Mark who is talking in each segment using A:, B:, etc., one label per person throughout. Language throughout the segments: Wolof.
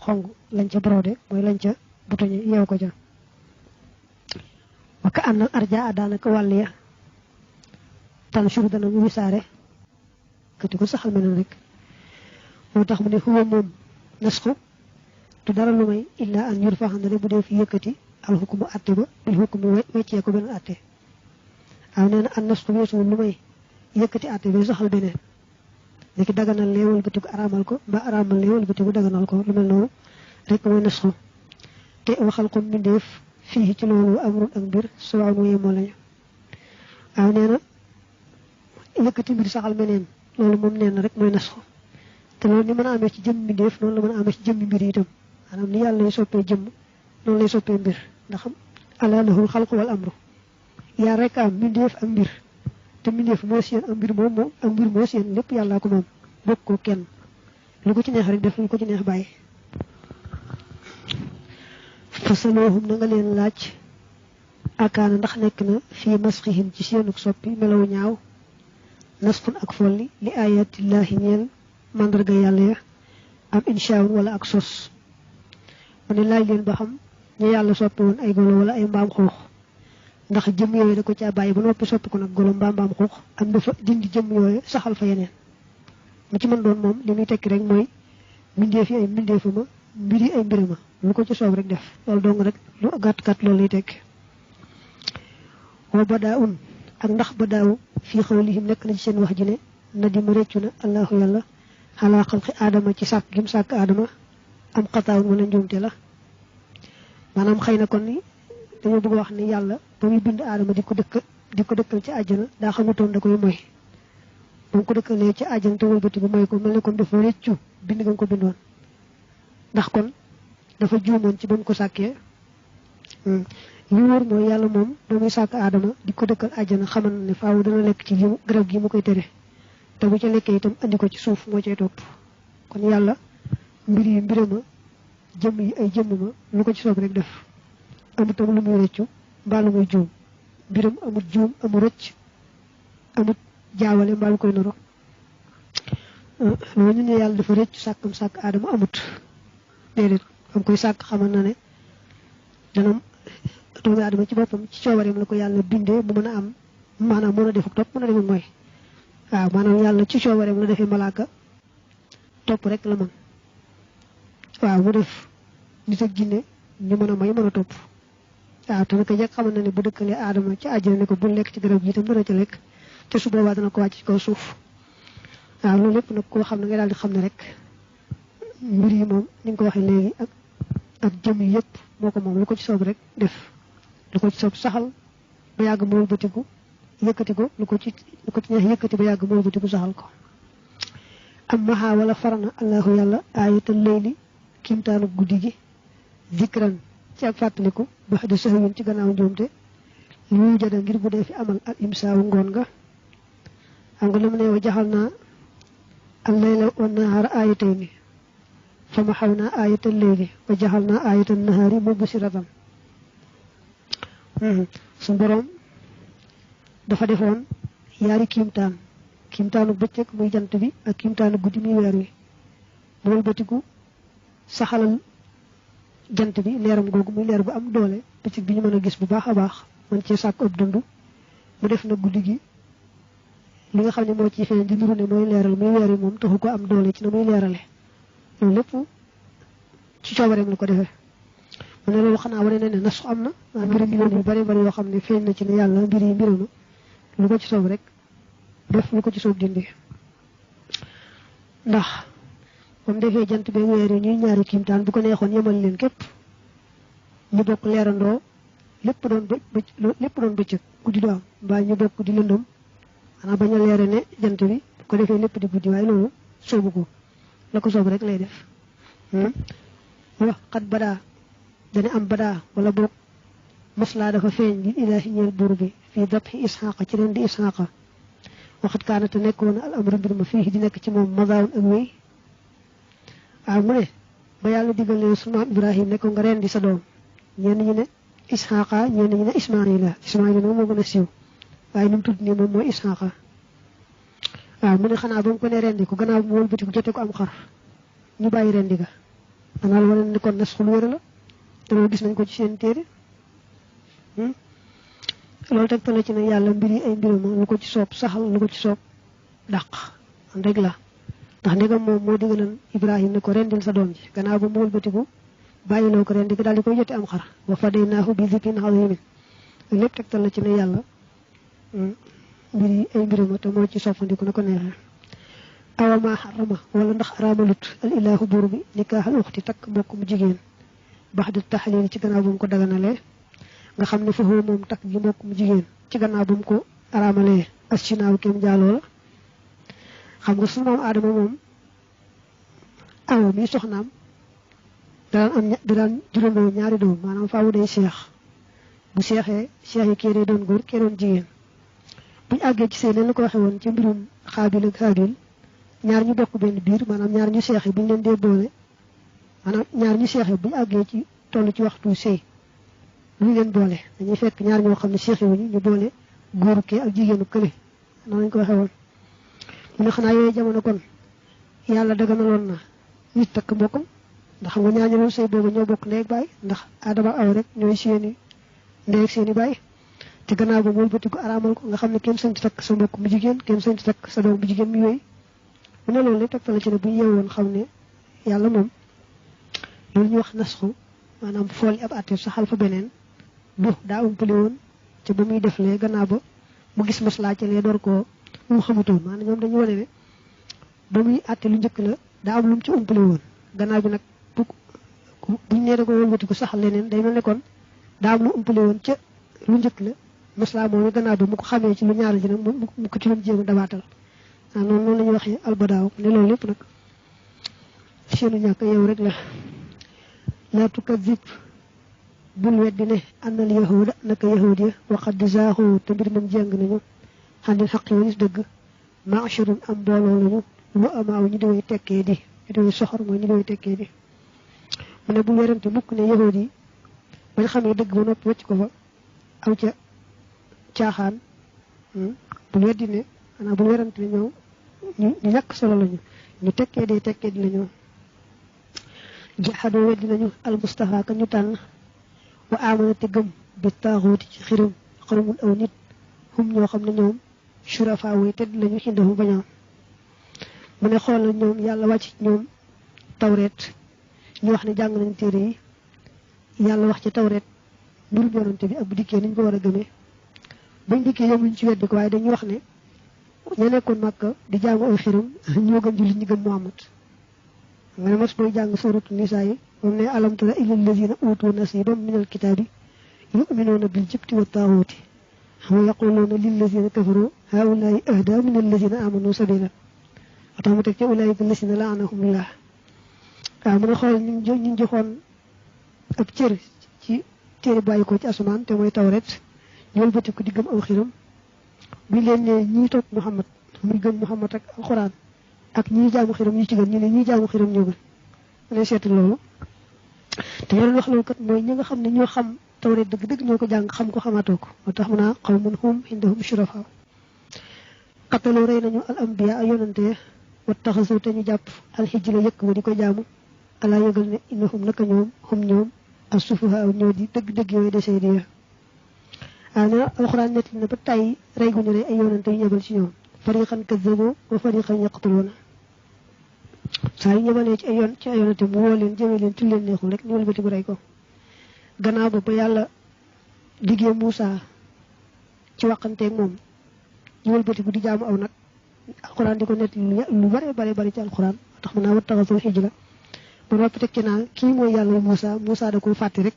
A: xong lañ ca brodé mooy lañ ca butoñe yeew ko ca waka àndal arja daanaka wàll ya tan suru dana mu wisaare kati ko saxal mel rek moo tax mu ne huwa moom nasxu du dara lu may illa an yurfa xandale bu dee fi yëkkati al hukmu atte ba bil hukmu weccee ko beneen atte aw nee na an nasxu weesu lu may yëkkati atte bi saxal beneen niki daganal lee wëlbatiku araamal ko mbaa araamal lee wëlbatiku daganal ko lu mel noonu rek mooy nasxu te waxal ko mbindeef fii ci loolu amrun ak mbir suwaaw mu yemoo lañu waaw nee na yëkkati mbir saxal meneen loolu moom nee na rek mooy nasxu te loolu ni mën a amee ci jëmm mbindeef noonu la mën a amee ci jëmmi mbir itam maanaam ni yàlla lay soppee jëmm noonu lay soppee mbir ndax alaa lahul xalqu wal amru yaa rek am mbindeef ak mbir te mbindeef moo seen am mbir moom ak mbir moo seen lépp yàllaa ko moom bokk ko kenn lu ko ci neex rek def lu ko ci neex bàyyi fasaloohum na nga leen laaj akaana ndax nekk na fii masxihim ci seenuk soppi melaw ñaaw nasxun ak folli li ayatillahi ñeel mandarga yàlla ya am inshaun wala ak sos mu ne laaj leen ba xam ñu yàlla soppi woon ay golo wala ay mbaam xuux ndax jëm yooyu da ko caa bàyyi ba noppi soppi ko nag golo mbaam xuux am dafa dindi jëm yooyu saxal fa yeneen mu ci mën doon moom li muy tekki rek mooy mbindeef yi ay mbindeefuma mbir yi ay mbirama lu ko ci soob rek def loolu dong rek lu gàtt loolu lay tekki wa badaaun ak ndax badaaw fii xawlihim nekk na ci seen wax ji ne na di ma réccu na allahu yàlla xalaa xalqi aadama ci sàkk gim sàkk aadama am xataawun wala njuumte la maanaam xëy na kon ni dañoo bëgg wax ni yàlla ba muy bind aadama di ko dëkkal ci àjjana daa xamutoon da koy moy ba mu ko dëkkalee ci àjjana te wëlbati bu moy ko mel ne kon dafa réccu bind nga ko bindoon ndax kon dafa juumoon ci ba mu ko sàkkee li wóor mooy yàlla moom ba muy sàkk aadama di ko dëkkal àjjana xamal na ne faaw dana lekk ci garab gi mu koy tere te bu ca lekkee itam andi ko ci suuf moo cay topp kon yàlla mbir yi mbirama jëmm yi ay jëmm ma lu ko ci soob rek def amut tam lu muy rëccu mbaa lu muy juum mbiram amut juum amut rëcc amut jaawale mbaa lu koy noro loolu ñu ne yàlla dafa rëccu sàkk aadama amut déedéet am koy sàkk xamal na ne dana doomu aadama ci boppam ci coobareem la ko yàlla bindee mu mën a am maanaam mën a def ak topp mën a demee mooy waaw maanaam yàlla ci coobareem la defee malaaka topp rek la mën waaw mu def nit ak jinne ñu mën a may mën a topp waaw te naka jekk xamal na ne bu dëkkalee aadama ci àjjana ne ko bu lekk ci garab gi itam dana ca lekk te su boobaa dana ko wàcc ci kaw suuf waaw loolu lépp nag koo xam ne nga daal di xam ne rek mbir yi moom ni nga ko waxee léegi ak jëm yi yëpp moo ko moom lu ko ci soob rek def lu ko ci soob saxal ba yàgg mu wëlbatiku yëkkati ko lu ko ci neex yëkkati ba yàgg mu wëlbatiku saxal ko am maha wala farana allahu yàlla ayatal layli kimtaanu guddi gi zikran ci ak fàttaliku ba di sahwin ci gannaaw njuumte lu jada ngir bu dee fi amal al imsaawu ngoon nga xam nga lam ne wa jaxal naa al layla wa nahaara ayatayni fa maxawnaa ayatal layli wa jaxal naa ayatal nahaari mubsiratan su borom dafa defoon yaari kiimtaanu bëccëg muy jant bi ak kiimtaanu guddi muy weer wi bool batiku saxalal jant bi leeram googu muy leer bu am doole bëccëg bi ñu mën a gis bu baax a baax mën cee sàkk ab dund mu def na guddi gi li nga xam ne moo ci feeñ di nuru ne mooy leeral muy weer wi moom taxu ko am doole ci na muy leerale loolu lépp ci coobareem la ko defee mu ne loolu xanaa wane ne nasu am na mbiri mi yu bari bari yoo xam ne feeñ na ci ne yàlla mbir yi mbirama lu ko ci soob rek def lu ko ci soob dindi ndax moom defee jant bee weer yi ñuy ñaari kiimtaan bu ko neexoon yemal leen képp ñu bokk leerandoo lépp doon bëccëg guddi du am mbaa ñu bokk di lëndëm xanaa bañ a leere ne jant bi bu ko defee lépp di guddi waaye loolu soobu ko la ko soob rek lay def wax xat badaa dana am badaa wala boog maslaa dafa feeñ li ilaahi ñeel buur bi fii dabxi isxaaqa ci ren di isxaaqa waxat kaanate nekkoon al amru mbir ma fii di nekk ci moom mazaawun ak wéy waaw mu ne ba yàlla digal leen sunu maam Ibrahima ne ko nga ren di sa doom ñenn ñi ne isxaaqa ñenn ñi ne ismaila moom moo gën a siiw waaye ni mu tudd nii moom mooy isxaaqa waaw mu ne xanaa ba mu ko ne rendi ko gannaaw mu wëlbati ko jote ko am xar ñu bàyyi rendi ga anal wala ni kon nasxul wéra la te lo gis nañ ko ci seen téere loolu tegtal ci ne yàlla mbiri ay mbirum lu ko ci soob saxal lu ko ci soob dàq rek la ndax ndegam moom moo digaloon Ibrahim ne ko rendil sa doom ji gannaaw ba mu wëlbatiku bàyyiloo ko rendi daal di koy jotti am xar wa fadaynaahu bi zibhin aziim lépp tegtal la ci ne yàlla mbiri ay mbirum te moo ci soppandiku na ko neexee awa ma xarama wala ndax araamalut al ilaahu buur bi nikaaxal uxti takk mbokk mu jigéen baxda taxliil ci gannaaw bu mu ko daganalee nga xam ne foofu moom takk gi mbokk mu jigéen ci gannaaw bu mu ko araamalee as ci naaw kem jaaloo la xam nga sunu maam aadama moom awa mi soxnaam daan juróndoo ñaari doom maanaam faawu day seex bu seexee seex yi kee day doon góor kee doon jigéen buñu àggee ci seen leen la ko waxe woon ci mbirum xaabil ak haabil ñaar ñu bokk benn biir maanaam ñaar ñu seexe buñu leen dee boole maanaam ñaar ñu seexe buñu àggee ci toll ci waxtu sëy lu leen boole dañuy fekk ñaar ñoo xam ne seexe wuñu ñu boole góoru kee ak jigéenu kële noonu lañ ko waxe woon mu ne xanaa yooyu jamono kon yàlla daganaloon na nit takk mbokkam ndax xam nga ñaar ñu doon sëy boobu ñoo bokk ndey ak baay ndax Adama aw rek ñooy seeni ndey ak seeni baay te gannaaw ba mool bëti ko araamal ko nga xam ne kenn sañ takk sa mbokk mu jigéen kenn sañ takk sa doom bu jigéen mu yooyu mu ne loolu lépp tegtal ci ne bu ñu yeewoon xam ne yàlla moom loolu ñu wax nasxu maanaam fool ab àtte saxal fa beneen du daa umpale woon ca ba muy def lee gannaaw ba mu gis maslaa ca lee door koo mu xamutoon maanaam ñoom dañu wane ne ba muy àtte lu njëkk la daa am lu mu ci umpale woon gannaaw bi nag buñ nee da ko wëlbati ko saxal leneen day mel ne kon daa am lu umpale woon ca lu njëkk la maslaa moom gannaaw bi mu ko xamee ci lu ñaari ji nag mu ko ci doon jéem a dabaatal noonu la ñuy waxee albadaaw ne loolu lépp nag seenu ñàkk yow rek la laa tukazib bul weddi ne annal yahuda naka yahud ya waqad di zaaxu te mbir moom jàng nañu xandil xaq yi walis dëgg maasharun am mbooloo lañu lu amaaw ñu di way tekkee di ñu di way soxor mooy ñu di way tekkee di mu ne bul werante mukk ne yahud yi bañ xamee dëgg ba noppi wacc ko fa aw ca caaxaan bul weddi ne xanaa bul werante ne ñoom ñu ñàkk solo lañu ñu tekkee di lañu jaxadoo weddi nañu al mustafa ka ñu tànn wa amana te gëm bi taaxooti ci xiram xaramul aw nit hum ñoo xam ne ñoom shurafa way tedd lañu xindahu bañoon mu ne xoolal ñoom yàlla wàcc ñoom tawreet ñu wax ne jàng nañ téere yi yàlla wax ci tawreet mbirum yonante bi ak bu dikkee niñ ko war a gëmee buñ dikkee yemuñ ci weddi ko waaye dañuy wax ne ña nekkoon Makka di jaamu ay xiram ñoo gën jullit ñi gëm Muhammad nga ne mas booy jàng suuratu nisaa yi moom ne alam tara ila allazina utu nasiban min alkitaabi yuminuuna bil jibti wa taaxuuti wa yaquluuna lillazina kafaru haulaai ahda min allazina amanu sabila wa tax mu teg ci ulaika allazina laanahumullah waaw mu ne xool ñu joxoon ab cër ci téere bàyyi ko ci asamaan te mooy tawret ñool bëti ko di gëm aw xiram bu leen ne ñii topp Muhammad muy gëm Muhammad ak alxuraan ak ñii jaamu xiram ñu ci gën ñu ne ñii jaamu xiram ñoo gën mu ne seetu loolu te ñoo doon wax loolu kat mooy ñi nga xam ne ñoo xam tawret dëgg-dëgg ñoo ko jàng xam ko xamaatoo ko moo tax mu naa qawmun hum indahum shurafa qataloo rey nañu al ambiya ay yonante wa taxasu te ñu jàpp alxijla yëkk ba di ko jaamu alaa yëgal ne innahum naka ñoom ñoom as sufaha ñoo di dëgg-dëgg yooyu desee di ne alxuraan nett na ba tey rey gu ñu rey ay yonante yu ñebal ci ñoom fariqan kazzabu wa fariqan yaqtuluuna saa yu ñebalee ci ay yonante mu woo leen jëmee leen ci leen neexul rek ñu wëlbati bu rey ko gannaaw ba yàlla diggee Muusa ci waxanteeg moom ñu wëlbati bu di jaamu aw nag alxuraan di ko nett lu bare ci alxuraan tax mën naa wattaxasu xijla ba noppi teg ci naa kii mooy yàlla Muusa da ko fàtte rek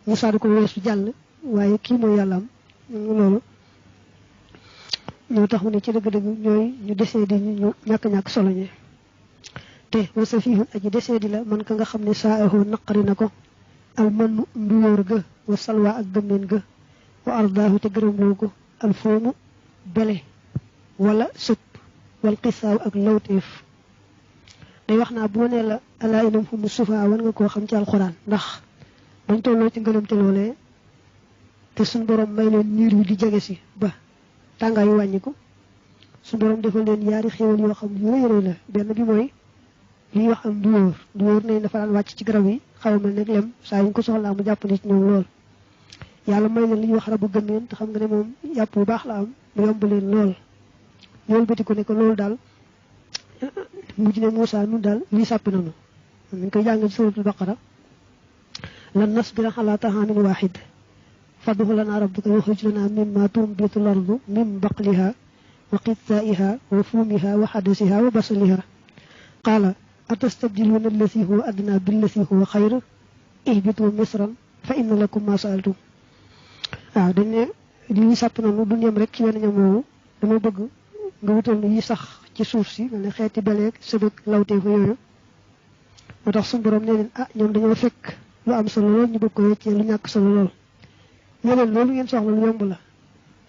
A: Muusa da ko weesu jàll waaye kii mooy yàlla am loolu ñoo tax mu ne ci dëgg-dëgg ñooy ñu desee di ñu ñàkk solo ñi te wasa fiihun aji desee di la man ka nga xam ne saa ahoo naqari na ko al mannu nduyóor ga wa salwa ak gëmmeen ga wa ardaahu te gërëmloo ko al foomu bele wala sëpp wal xisaaw ak lawteef day wax naa bu ma nee la alaa inam humu sufa war nga koo xam ci alxuraan ndax bañ tolloo ci ngëlam te loolee te suñ borom may leen niir wi di jege si ba tàngaay yu wàññi ko suñ borom defal leen yaari xéewal yoo xam yu rëy la benn bi mooy li wax am duwóor ne dafa daan wàcc ci garab yi xaw mel ne lem saa ñu ko soxlaa mu jàpp ni ci ñoom lool yàlla may leen li ñuy wax rabu gëmmeen te xam nga ne moom yàpp bu baax la am mu yomb leen lool ñool bëti ko ne ko loolu daal mujj ne Moussa nun daal lii sàppi nanu ñu koy jàng ci suratul baqara lan nasbira ala ta'amin wahid fad'u lana rabbaka yukhrij lana mimma tunbitu al-ardu min baqliha wa qithaiha wa fumiha wa hadasiha wa basaliha qala atastabdiluna alladhi huwa adna billadhi huwa khayr ihbitu misran fa inna lakum ma sa'altum dañ ne li sàpp nanu du ñem rek ci wenn ñam woowu dama bëgg nga wutal yi sax ci suuf si mel ne xeeti beleeg sëbëg lawtee fa yooyu moo tax suñu borom ne leen ñoom dañoo fekk lu am solo lool ñu bëgg ko weccee lu ñàkk solo lool ñu leen loolu ngeen soxla lu yomb la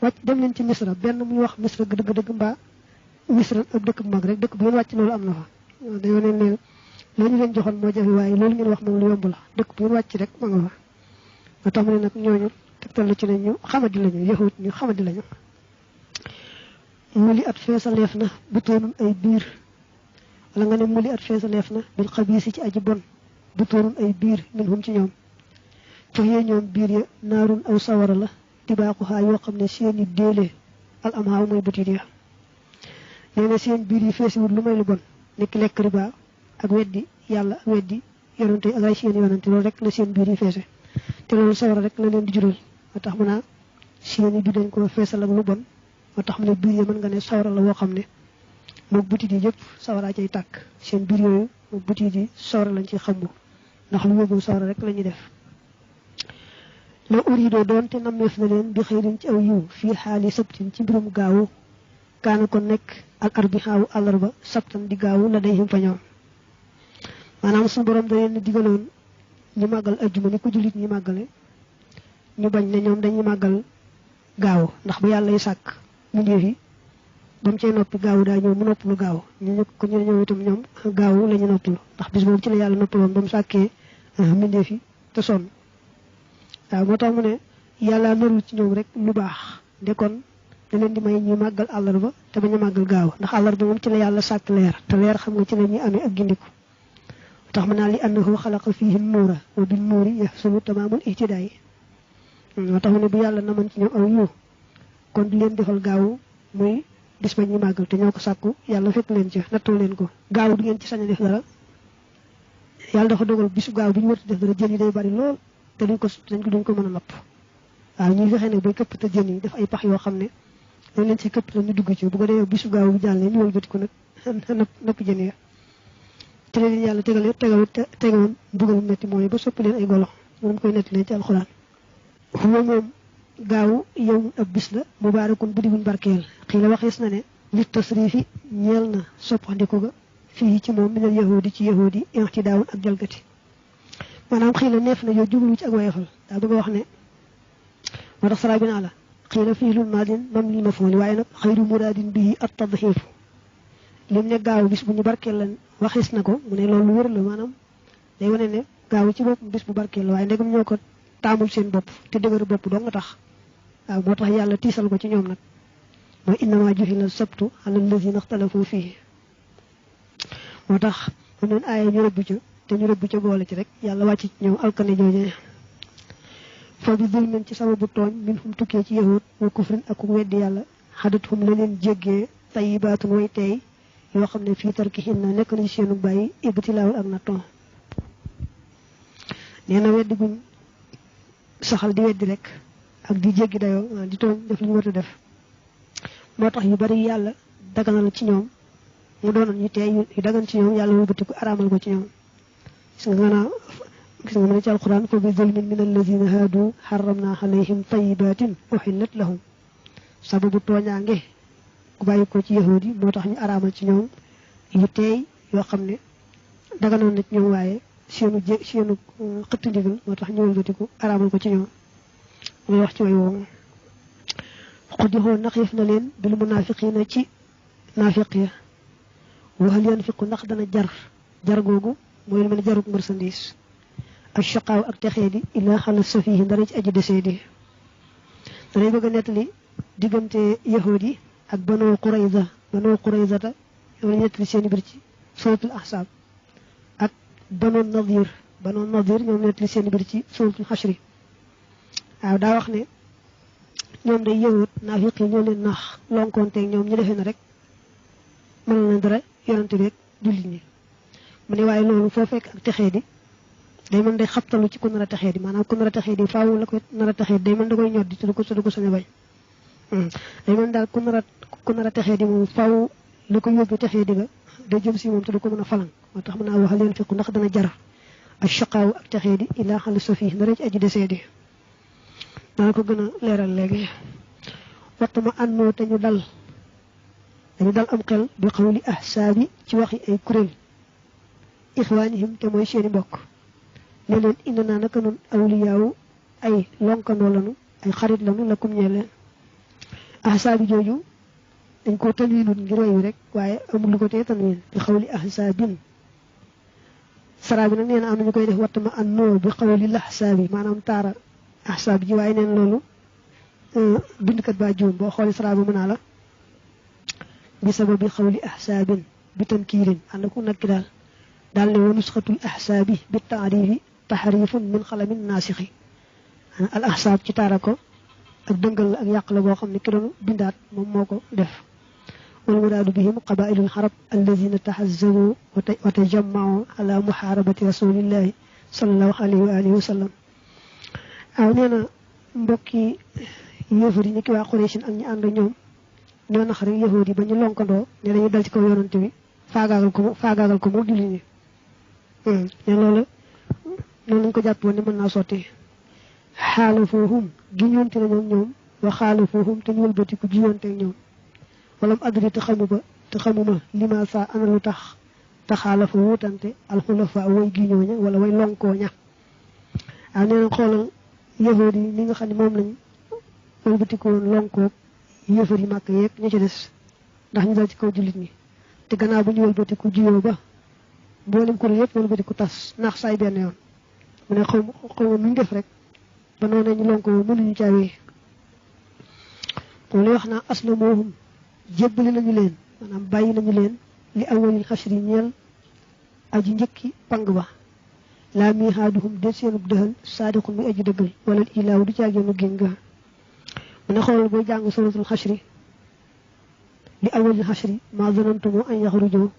A: wàcc dem leen ci misra benn muy wax misra dëgg mbaa misra ab dëkk bu mag rek dëkk bu ngeen wàcc loolu am na fa dañoo leen leen loolu ñu leen joxoon moo jafe waaye loolu ngeen wax moom lu yomb la dëkk bu ngeen wàcc rek ma nga fa moo tax mu ne nag ñooñu tegtal la ci ne ñu xamadi lañu yahut ñu xamadi lañu muli at feesaleef na bu toonum ay biir wala nga ne muli at feesaleef na bil xabiisi ci aji bon bu toonum ay biir min hum ci ñoom fax yee ñoom biir ya naarun aw sawara la tibaaxuhaa yoo xam ne seeni déelee al am haaw mooy butit ya nee na seen biir yi feesiwul lu may lu bon nekk lekk riba ak weddi yàlla ak weddi yonante ak ay seen yonante loolu rek la seen biir yi feese te loolu sawara rek la leen di jural moo tax mu naa seeni bi dañ ko feesal ak lu bon moo tax mu ne biir yi mën nga ne sawara la woo xam ne moom butit yi yëpp sawara cay tàkk seen biir yooyu moom butit yi sawara lañ ci xambu ndax lu yóbbu sawara rek la ñuy def la uriidoo doon te nammeef na leen bi xëyrin ci aw yiw fii xaali sabtin ci mbirum gaawu kaana ko nekk al arbihaawu àllarba sabtan di gaawu la day him fa ñoom maanaam suñu borom da leen digaloon ñu màggal ajjuma ni ko jullit ñi màggale ñu bañ ne ñoom dañuy màggal gaawu ndax bu yàlla y sàkk mbindeef yi ba mu cay noppi gaawu daa ñëw mu noppalu gaaw ñu ko ñu ñëw itam ñoom gaawu la ñu noppalu ndax bis boobu ci la yàlla noppaloon ba mu sàkkee mbindeef yi te sonn waaw moo tax mu ne yàlla narul ci ñoom rek lu baax de kon da leen di may ñuy màggal àllarba te bañ a màggal gaaw ndax àllarba moom ci la yàlla sàkk leer te leer xam nga ci la ñuy amee ak gindiku tax mu naa li annahu xalaqa fihi nuura wa bin nuuri yaxsulu tamaamul ihtidaay moo tax mu ne bu yàlla naman ci ñoom aw yiw kon di leen defal gaawu muy bis ba ñuy màggal te ñoo ko sàkku yàlla fekk leen ci nattoo leen ko gaawu du ngeen ci sañ a def dara yàlla dafa dogal bisu gaaw bi ñu war a def dara jën yi day bari lool te duñ ko mën a napp waaw ñuy fexe ne bay këpp te jën yi def ay pax yoo xam ne dañ leen ci këpp te ñu dugg ci bu ko defee bisu gaaw bu jàllee ñu wëlbati ko nag napp jën ya te leen yàlla tegawoon mbugal metti mooy ba soppi leen ay golo moom koy nettalee ci alxuraan xuwa moom gaaw yow ab bis la mubaarakun bu diguñ barkeel xii la waxees na ne li tasrifi ñeel na soppandiku ga fii ci moom minal yahudi ci yahudi intidaawun ak jalgati maanaam xii la neef na yow jublu ci ak wayefal daa bëgg a wax ne moo tax sara bi naa la xii la fiilul maadin mam lil mafooli waaye nag xayru muraadin bii at tadxiifu lim ne gaaw bis bu ñu barkeel la waxees na ko mu ne loolu wër la maanaam day wane ne gaaw ci bopp bis bu barkeel la waaye ndegam ñoo ko taamul seen bopp te dëgër bopp doo nga tax waaw moo tax yàlla tiisal ko ci ñoom nag mooy innama juhila sabtu ala allazina ixtalafu fii moo tax am neen aaya ñu rëbb ca te ñu rëbb ca boole ci rek yàlla wàcc ci ñoom alkane jooje fa bi zulmin ci sababu tooñ min hum tukkee ci yahud wa kufrin ak weddi yàlla xadat hum la leen jéggee tayibaatun way teey yoo xam ne fii tarkihin na nekk na ci seenu bàyyi ibtilaawul ak natton nee na weddi guñ saxal di weddi rek ak di jéggi dayoo di tooñ def li ñu war a def moo tax yu bari yàlla daganal ci ñoom mu doonoon ñu teey yu dagan ci ñoom yàlla wëlbati ko araamal ko ci ñoom gis nga mën a ci alquran fa bi zulmin min allazina haadu xaramna alayhim tayibatin uxillat lahum sababu tooñaange ku bàyyi ko ci yahudi moo tax ñu araamal ci ñoom yu teey yoo xam ne daganoon na ci ñoom waaye seenu xëtt ndigal moo tax ñu wëlbatiku araamal ko ci ñoom muy wax ci way woowu xuddi xool naxiif na leen bil munaafiqiina ci naafiq ya waxal yanfiqu ndax dana jar googu mooy lu mel ne jarug marchandise ak shaqaaw ak texee di illaa xala safihi ndara ci aji desee di danay bëgg a nettali diggante yahudi ak banoo qurayzata yow la nettali seen biir ci suratul ahsaab banu nadir ñoom net li seen bir ci suratul xashri waaw daa wax ne ñoom day yëwut naafiq yi ñoo leen nax lonkonteeg ñoom ñu defee na rek mën na dara yonante beeg jullit ñi mu ne waaye loolu foo fekk ak texee di day mën day xabtalu ci ku nar a texee di maanaam ku nar a texee di faaw la koy nar a texee day mën da koy ñoddi te du ko sañ a bañ day mën daal ku nar a texee di moom faaw la ko yóbbu texee di ga day jëm si moom te du ko mën a falang moo tax mën naa wax leen fiqu ndax dana jar ak shaqaaw ak texee di ilaa xali safi ndara ci aji desee di dana ko gën a leeral léegi waxtu ma àndoo te ñu dal am xel bi xawli ahsaabi ci waxi ay kuréel ixwaanihim te mooy seeni mbokk ne leen indi naa naka nun awliyaawu ay lonkandoo lanu ay xarit lanu la kum ñee leen ahsaabi jooju dañ koo tanwiinut ngir way wi rek waaye amul lu ko tee tanwiin bi xawli ahsaabin saraa bi nag nee na am nañu koy def waxtu ma àndoo bi xawli lahsaabi maanaam taara ahsaab ji waaye neen loolu bindkat baa juum boo xooli saraa bi mën naa la bi sababi xawli ahsaabin bi tankiirin ànd ku nakki daal ne wa nusxatul ahsaabi bi taarifi taxrifun min xalamin naasixi al ahsaab ci taara ko ak dëngal la ak yàq la boo xam ne ki doon bindaat moom moo ko def wal muraadu bihim qabailul xarab alladina taxazabu wa tajammacu ala muxaarabati rasulillahi salallahu alayhi wa alihi wa sallam waaw nee na mbokki yëfar yi ni ki waa Quraysh ak ñu ànd ñoom ñoo nax rek yahuud yi ba ñu lonkandoo ne dañuy dal ci kaw yonante bi faagaagal ko moo julli ñi ne loolu noonu lañ ko jàpp woon ne mën naa sotti xaalafuhum giñoonte na ñoom wa xaalafuhum te ñu wëlbatiku jiyoonte ñoom walam adri te xamuma lima sa ana lu tax taxaalafa wutante alxulafa way giñooña wala way lonkooña waaw nee na xoolal yahuud yi ni nga xam ne moom lañ wëlbatiku woon lonkoog yëfar yi màkk yeeg ña ci des ndax ñu dal ci kaw jullit ñi te gannaaw bu ñu wëlbatiku jiyoo ba mboolem kuréel yëpp wëlbatiku tas naax saay benn yoon mu ne xaw ma nuñ def rek ba noonu ñu lonko mënuñu caawee moom lay wax naa aslamuhum jébbali nañu leen maanaam bàyyi nañu leen li awalil xasri ñeel aji njëkki pang ba laa miihaaduhum de seenub dëxal saadiqun muy aji dëggal wala ilaaw du caageenu génn ga mu ne xoolal booy jàng suratul xasri li awalil xasri maa zanantumu an yaxrujoo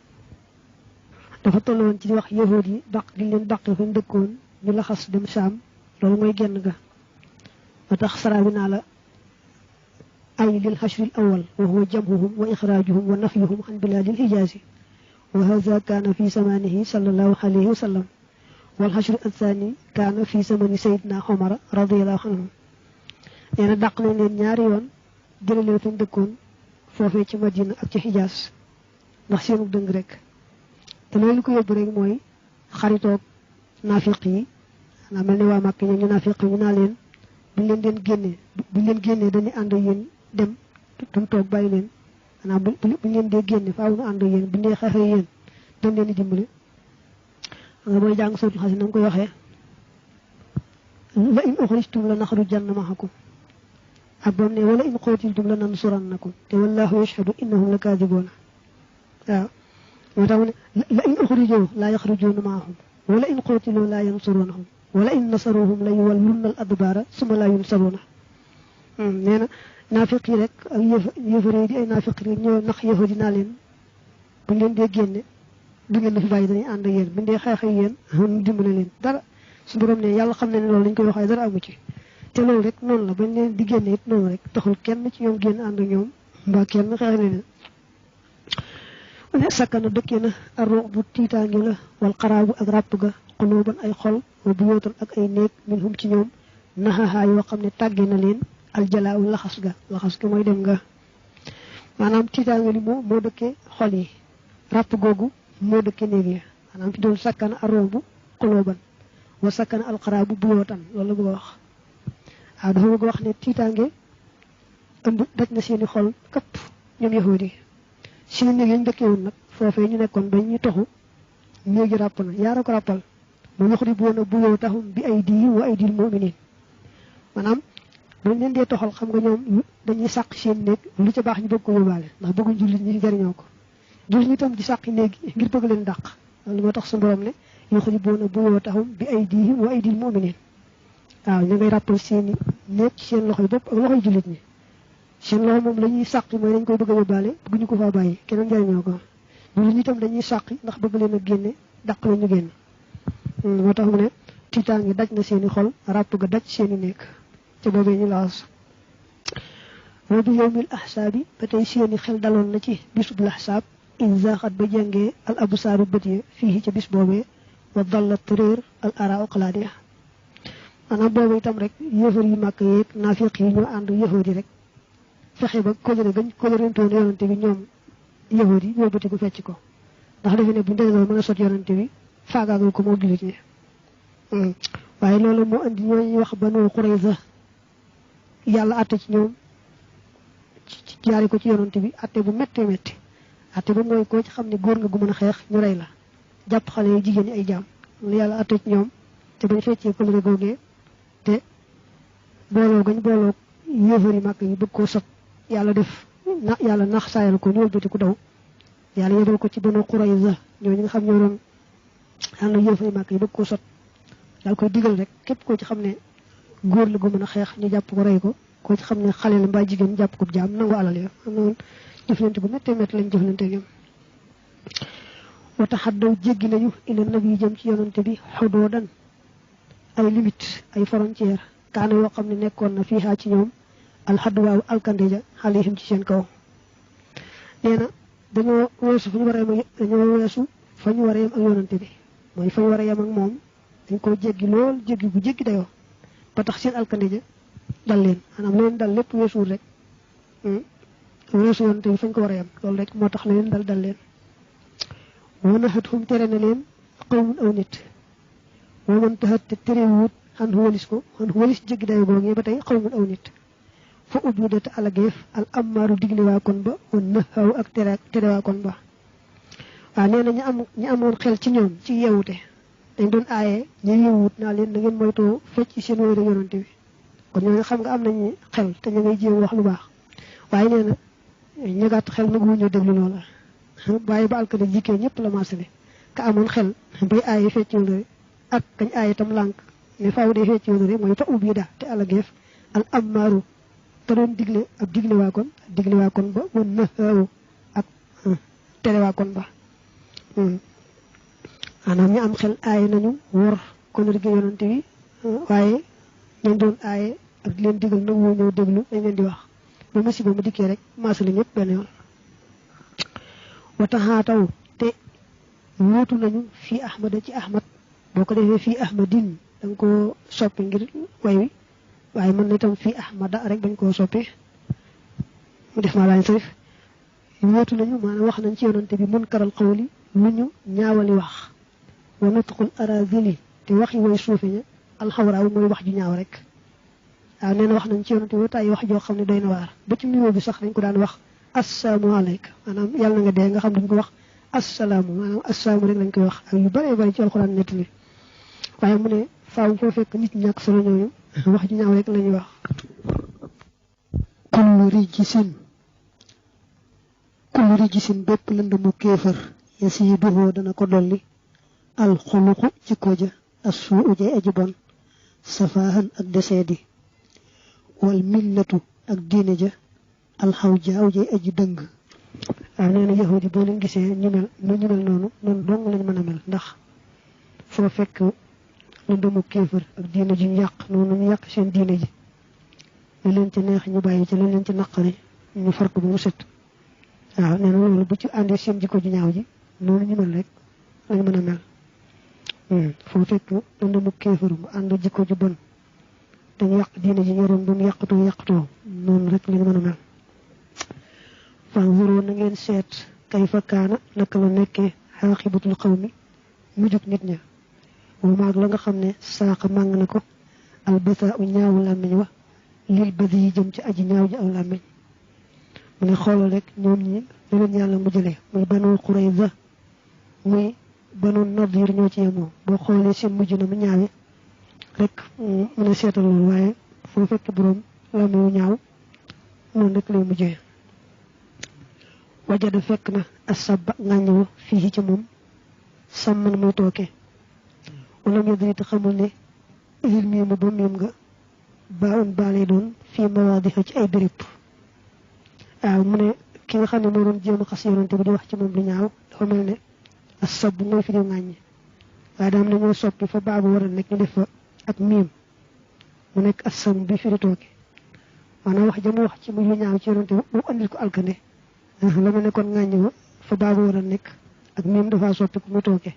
A: dafa tolloon ci di wax yahuud yi daq gi leen daq fañ dëkkoon ñu laxas dem saam loolu mooy genn ga ba tax saraa bi naa la ay lil xasri al awal wa huwa jamhuhum wa ixraajuhum wa nafyuhum an bilaadil hijaazi wa haza kaana fi zamanihi sallallahu alayhi wa sallam wal xasru athani kaana fi zamani sayidna Omar radiallahu anhu nee na dàq nañ leen ñaari yoon jële leen fañ dëkkoon foofee ci Madina ak ci Hijaas ndax seenu dëng rek te loolu ko yóbbu rek mooy xaritoog naafiq yi xanaa mel ni waa Màkk ñoom ñu naafiq ñu naa leen buñ leen génnee dañuy ànd ak yéen dem duñ toog bàyyi leen xanaa buñ leen dee génne faaw ñu ànd ak yéen buñ dee xeexee yéen dañ leen di dimbale nga booy jàng sootul xasi na nga koy waxee la in uxrijtum la naxrujanna ma'akum ak bam ne wala in qutiltum la nansurannakum te wallahu yashhadu innahum la kaadibuuna waaw moo tax mu ne la in uxrijoo laa yaxrujuuna maahum wala in qutiloo laa yansuruunahum wala in nasaruhum la yuwallunna al adbaara summa laa yunsaruuna nee na naafiq yi rek ak yëfare di ay naafiq rek ñoo nax yëfa dinaa leen buñ leen dee génne du ngeen fi bàyyi dañuy ànd ak yéen buñ dee xeex ak yéen ñu dimbale leen dara su borom ne yàlla xam ne ne loolu lañ koy waxee dara amu ci te loolu rek noonu la bañ leen di génne it noonu rek taxul kenn ci ñoom génn ànd ak ñoom mbaa kenn xeex leen ne sakkana dëkkee na arroox bu tiitaangi la wal xaraabu ak ràpp ga xuluuban ay xol wa buyootan ak ay néeg min hum ci ñoom naxaxaa yoo xam ne tàggee na leen aljalaaw laxas ga mooy dem nga maanaam tiitaangi li moo dëkkee xol yi ràpp googu moo dëkkee néeg yi maanaam fi doon sakkana arroox bu xuluuban wa sakkana alxaraabu buyootan loolu la bëgg a wax waaw dafa bëgg wax ne tiitaange ëmb daj na seeni xol këpp ñoom yahuud yi suñu néeg yañ dëkkewoon nag foofee ñu nekkoon ba ñu toxu néegi ràpp na yaara ko ràppal ba yaxribuuna buyuutahum bi aydihim wa aydil mu'minin maanaam bañ leen dee toxal xam nga ñoom dañuy sàq seen néeg lu ca baax ñu bëgg ko yóbbaale ndax bëgguñ jullit ñi jariñoo ko jullit ñi tam di sàqi néeg ngir bëgg leen dàq lu moo tax su borom ne yuxribuuna buyuutahum bi aydihim wa aydil mu'minin waaw ñu ngay rappal seeni nekk ci seen loxoy bopp ak loxoy jullit ñi seen loxo moom la ñuy sàqi mooy dañ koy bëgg a yóbbaale bëgg ñu ko faa bàyyi keneen njëriñoo ko jullit ñi itam dañuy sàqi ndax bëgg leen a génne dàq la ñu génn moo tax mu ne tiitaange daj na seeni xol ràpp ga daj seeni nekk ca boobee ñu laas wa bi yawmil ahsaabi ba tey seeni xel daloon na ci bisub lahsaab in zaaxat ba jàngee al absaaru bët ya fii ca bis boobee wa dallat réer al araa xalaat ya maanaam boobu itam rek yëfar yi màkk yeeg naafiq yi ñoo ànd yahudi rek fexe ba kóllëre gañ kóllërentoon yonante bi ñoom yahudi ñoo bëti ko fecc ko ndax defe ne bu ndegee mën a sot yonante bi faagaagal ko moo jullit ñi waaye loolu moo andi ñooñu wax Banu Qurayza yàlla àtte ci ñoom jaari ko ci yonante bi àtte bu méttee métti àtte ba mooy koo ci xam ne góor nga gu mën a xeex ñu rey la jàpp xale yi jigéen ñi ay jaam lu yàlla àtte ci ñoom te bañ feccee kóllëre googee te booloo gañ booloo yéefar yi màkk yi bëgg koo sot yàlla def yàlla nax saayal ko ñu wëlbati ku daw yàlla yebal ko ci Banu Qurayza ñooñu nga xam ñoo doon ànd yéefar yi màkk yi bëgg koo sot daal koy digal rek képp koo ci xam ne góor la gu mën a xeex ñu jàpp ko rey ko koo ci xam ne xale la mbaa jigéen ñu jàpp ko jaam nangu alal ya am na woon jëflante bu méttee métti lañ jëflante ñoom wata xaddaw jéggi nañu ila nabi jëm ci yonante bi xudoodan ay limite ay frontière kaana yoo xam ne nekkoon na fii ci ñoom alxadwaawu alkandeja xalihim ci seen kaw nee na dañoo weesu fa ñu war a yem dañoo weesu fa ñu war a yem ak yonante bi mooy fa ñu war a yem ak moom dañ koo jéggi lool jéggi bu jéggi dayoo ba tax seen alkandeja dal leen maanaam leen dal lépp weesuwul rek weesu yonante bi fañ ko war a yem loolu rek moo tax leen dal leen wana xat hum tere na leen qawmun aw nit waman taxat te terewut xan walis ko xan walis jéggi dayo googee ba tey qawmun aw nit fa ubbi te alageef al ammaaru digle waa kon ba wan naxaw ak tere waa kon ba waaw nee na ñu amoon xel ci ñoom ci yeewute dañ doon aaye ñu yeewut naa leen na ngeen moytoo fecc ci seen wéyre yonante bi kon ñoo nga xam nga am nañu xel te ñu ngay jéem wax lu baax waaye nee na ñagaat xel nag wuñu déglu loola bàyyi ba alkane jikkee ñëpp la maasale ka amoon xel bay aaye fecc wéyre ak kañ aaye tam lànk ne faaw dee fecc wéyre mooy fa ubbi te alageef al ammaaru te doon digle ab digle waa kon ba wan naxaw ak tere waa kon ba maanaam ñu am xel aaye nañu wor kon rigé yonante bi waaye ñu doon aaye ak di leen digal nag woo ñëw déglu dañ leen di wax ba musiba mu dikkee rek maasale ñëpp benn yoon wataxaataw te wóotu nañu fii ahmada ci ahmad boo ko defee fii ahmadin da nga koo soppi ngir way wi waaye mën na itam fii ahmada rek bañ koo soppi mu def maa daañ sarif wóotu nañu maanaam wax nañ ci yonante bi munkaral xawli lu ñu ñaawali wax wa nutqul arazili te wax yi way suufe ña alxawraaw mooy wax ju ñaaw rek waaw nee na wax nañ ci yonante bi tay wax joo xam ne doy na waar ba ci nuyoo bi sax dañ ko daan wax assalaamu alayka maanaam yàlla na nga dee nga xam duñ ko wax assalaamu maanaam assalaamu rek lañ koy wax ak yu bëree bëri ci alxuraan nett li waaye mu ne faaw foo fekk nit ñàkk solo ñooñu wax ju ñaaw rek la ñuy wax kullu rijisin bépp lëndëmu kéefër yasiiduhu dana ko dolli alxuluqu jikko ja assuu jay aji bon safaahan ak deseedi wal millatu ak diine ja alxawjaaw jay aji dëng waaw nee na yahudi boo leen gisee ñu mel noonu dong lañ mën a mel ndax foo fekk lëndëmu kéefër ak diine ji ñu yàq noonu ñu yàq seen diine ji lu leen ci neex ñu bàyyi ci lu leen ci naqari ñu far ko ba mu set waaw nee na loolu bu ci àndee seen jikko ju ñaaw ji noonu ñu mel rek lañ mën a mel foo fekk lëndëmu kéefër mu ànd jikko ju bon dañu yàq diine ji ñoroon ba mu yàqatoo noonu rek lañ mën a mel fanzuru na ngeen seet kayfa kaana naka la nekkee xaaxibatul xawmi mujjug nit ña wa maag la nga xam ne saaqa màng na ko albasa u ñaawu làmmiñ wa lil badi yi jëm ci aji ñaaw ji aw làmmiñ mu ne xoolal rek ñoom ñi lu leen yàlla mu jëlee muy Banu Qurayza muy Banu Nadir ñoo ci yemoo boo xoolee seen mujj na mu ñaawe rek mu ne seetal loolu waaye foo fekk boroom làmmiñ wu ñaaw noonu rek lay mujjee wajada fekk na asaba ngàññiwu fii ci moom sàmman muy tooke wala mu yadri te xamul ne il miimu ba miim nga baawoon baalee doon fii mawaadiha ci ay béréb waaw mu ne ki nga xam ne moo doon jéem a xas yonante bi di wax ci moom lu ñaaw dafa mel ne as sab mooy fi di ŋàññ waaye daam na ñoo soppi fa baabu war a nekk ñu def fa ak miim mu nekk as sam bi fi di tooke maanaam wax jamu wax ci muy lu ñaaw ci yonante bi mu andil ko alkande la ma nekkoon ŋàññ ba fa baabu war a nekk ak miim dafa soppi ku mu tooke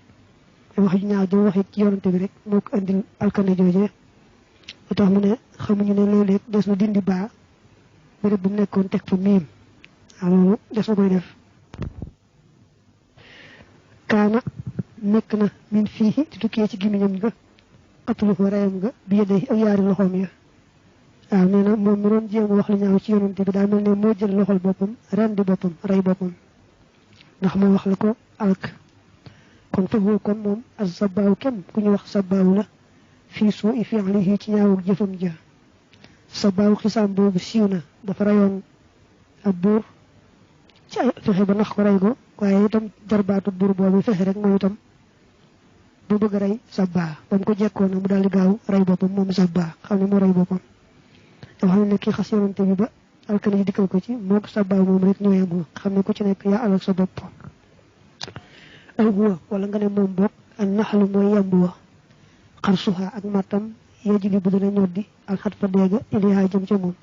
A: wax ju ñaaw jëm waxit ci yonante bi rek moo ko andil alkande jooje ba tax mu ne xamuñu ne léeg-léeg des na dindi baa béréb bu mu nekkoon teg fa miim waaw loolu des na koy def kaana nekk na min fii di tukkee ci gimiñam nga xatulu ko reyam nga bi yedday ak yaari loxoom ya waaw nee na moom mi doon jéem wax lu ñaaw ci yonante bi daa mel ne moo jël loxol boppam ren di boppam rey boppam ndax moo wax la ko alk kon foofu kon moom as sabaaw kenn ku ñu wax sabaaw la fii suu i fi'lihi ci ñaawug jëfam ja sabaaw xisaam boobu siiw na dafa rayoon ab buur ci ay fexe ba nax ko rey ko waaye itam jarbaatu buur boobu fexe rek moom itam bu bëgg a rey sabaa ba mu ko jekkoon mu daal di gaaw rey boppam moom sabaa xam ne moo rey boppam yoo xam ne kii xas yonante bi ba alkane yi dikkal ko ci moo ko sabaa moom rek ñoo yemoo xam ne ku ci nekk yaa alal sa bopp aw huwa wala nga ne moom bokk ak naxalu mooy yamb wa xarsuha ak mattam yejuli bu dana ñoddi alxat fa deega ilihaa jëm ca moom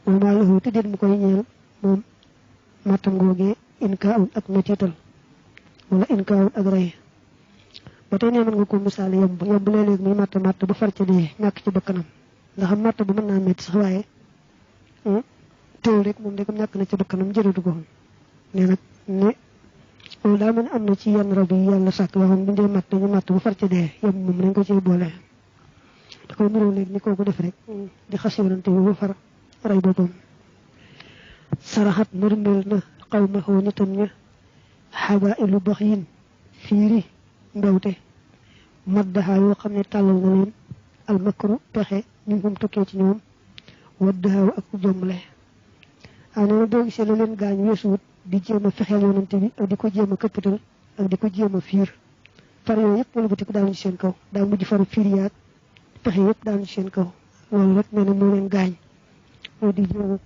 A: wama lahu te déet mu koy ñeel moom mattam googee inkaawun ak metital wala inkaawun ak rey ba tey nee mën nga ko misaal yamb léeg-léeg muy matt ba far ca dee ñàkk ci bakkanam ndax matt bu mën naa metti sax waaye teew rek moom de comme ñàkk na ci bakkanam jërëtu ko nee nag ne loolu daa mel ne am na ci yenn rab yi yàlla sàkk yoo xam ne bu ñu dee matt dañu matt bu far ca dee yamb moom nañ ko ciy boole da koy nuroo léegi ni kooku def rek di xas yonante bi ba far rey boppam saraxat nërmeel na xaw ma xaw nitam ña xaba ilu bax yin fiiri mbewte maddaxaa yoo xam ne tàllal na leen almakru pexe ñu hum tukkee ci ñoom waddaaw ak jommle nee na boo gisee la leen gaañ weesuwut di jéem a fexeel yonante bi ak di ko jéem a këppatal ak di ko jéem a fiir far yooyu yëpp wala bati ko daanu ci seen kaw daa mujj faru fiir yaag pexe yëpp daanu ci seen kaw loolu rek nee na moo leen gaañ moo di jéem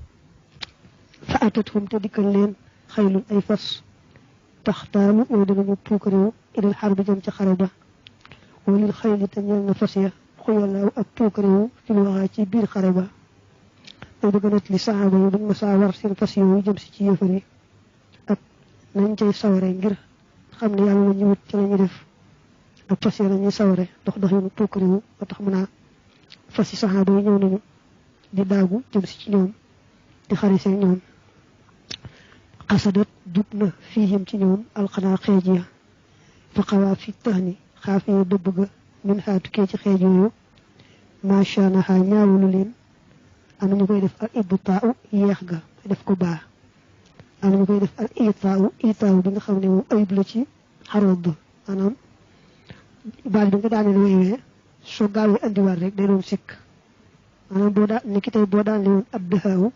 A: fa atathum te dikkal leen xaylun ay fas taxtaalu yooyu danañu puukaréew ilal xar bi jëm ca xare ba walil xayli te ñeel na fas ya xuyalaaw ak puukaréew fi lu waxaa ci biir xare ba ay bëgg nat li saxaaba yi dañ ma saa war seen fas yooyu jëm si ci yëfar yi ak nañ cay saware ngir xam ne yàlla la ñu wut ci la ñu def ak fas ya nañuy saware dox yoonu puukaréew ba tax mën a fas yi saxaaba yi ñëw nañu di daagu jëm si ci ñoom di xari seen ñoom xasadat dub na fiihim ci ñoom alxanaa xeej ya fa xawaa fi tax ni xaafee dëbb ga min xaatukee ci xeej yooyu macha naxaa ñaawulu leen am na ñu koy def al ibtaaw yeex ga def ko baa am na ñu koy def al itaaw bi nga xam ne moom ayib la ci xarood maanaam baal bi nga daaneel woywee soo gaawee andiwaat rek day doon sikk maanaam boo ni ki tey boo daanee woon ab dëxaawu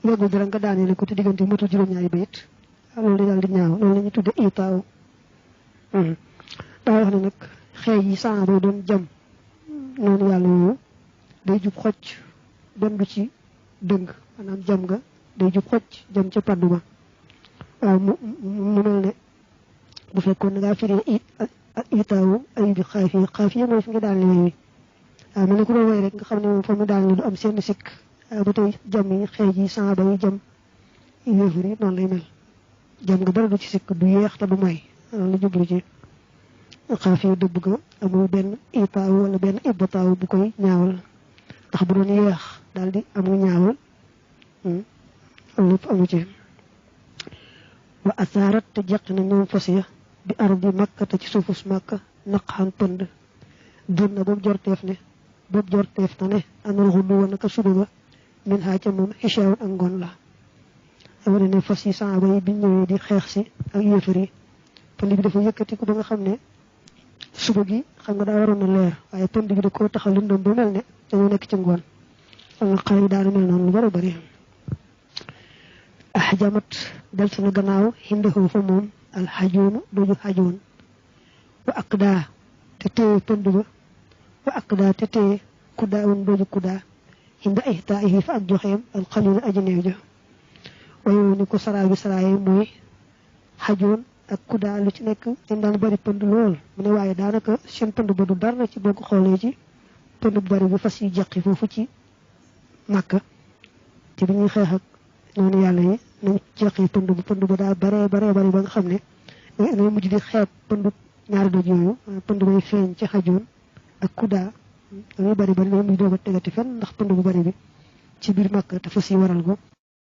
A: yàggul dara nga daaneel ko te diggante matul juróom-ñaari bayit loolu daal di ñaaw loolu la ñuy tudde itaaw daa wax ne nag xeej yi saxaaba yi doon jam noonu yàlla yooyu day jub xocc dem du ci dëng maanaam jam nga day jub xocc jam ca paddu ba waaw mu mel ne bu fekkoon na ngaa firee itaawu ay bi xaafiya mooy fi nga daaneel yooyu waaw mel ne ku doon woy rek nga xam ne moom fa mu daaneel du am seen sikk ba tey jam yi xeej yi saxaaba yi jam yéefar yi noonu lay mel jam nga dara du ci sikk du yeex te du may loolu la jublu ci xaafiya dëbb ga amul benn itaaw wala benn ibtaaw bu koy ñaawal ndax bu doon yeex daal di amul ñaawal lépp amu ci wa asaarat te jeq na ñoom fas ya bi ardi makka te ci suufus makka naqxan pënd dun na boobu jorteef na ne anal xuddu wa naka suba ba min xaa ca moom xisaaw ak ngoon la wane ne fas yi saaba yi biñ ñëwee di xeex si ak yéefar yi pënd bi dafa yëkkatiku ba nga xam ne suba gi xam nga daa waroon na leer waaye pënd bi da koo taxal lëndëm ba mel ne dañoo nekk ci ngoon xam nga xare yi daanu mel noonu lu bari bari jamat del na gannaaw xindaxoo fa moom alxajoonu doju xajoon wa aqda te téye pënd ba wa aqda te téye kudaa woon dooju kudaa inda ihtaa'ihi fa ak joxeem al xalil aji neew ja wayu ni ko saraa bi saraaye mooy xajoon ak kudaa lu ci nekk dañ daan bari pënd lool mu ne waaye daanaka seen pënd ba du dara ci boo ko xoolee ci pënd bu bari bu fas yi jeqi foofu ci Makka ci bi ñuy xeex ak noonu yàlla yi nañ jeqi pënd ba daal bare bari ba nga xam ne ngay mujj di xeeb pënd ñaari doj yooyu pënd bay feeñ ci xajoon ak kudaa dañuy bari dañuy doog a tegati fenn ndax pënd bu bari bi ci biir Makka te fas yi waral ko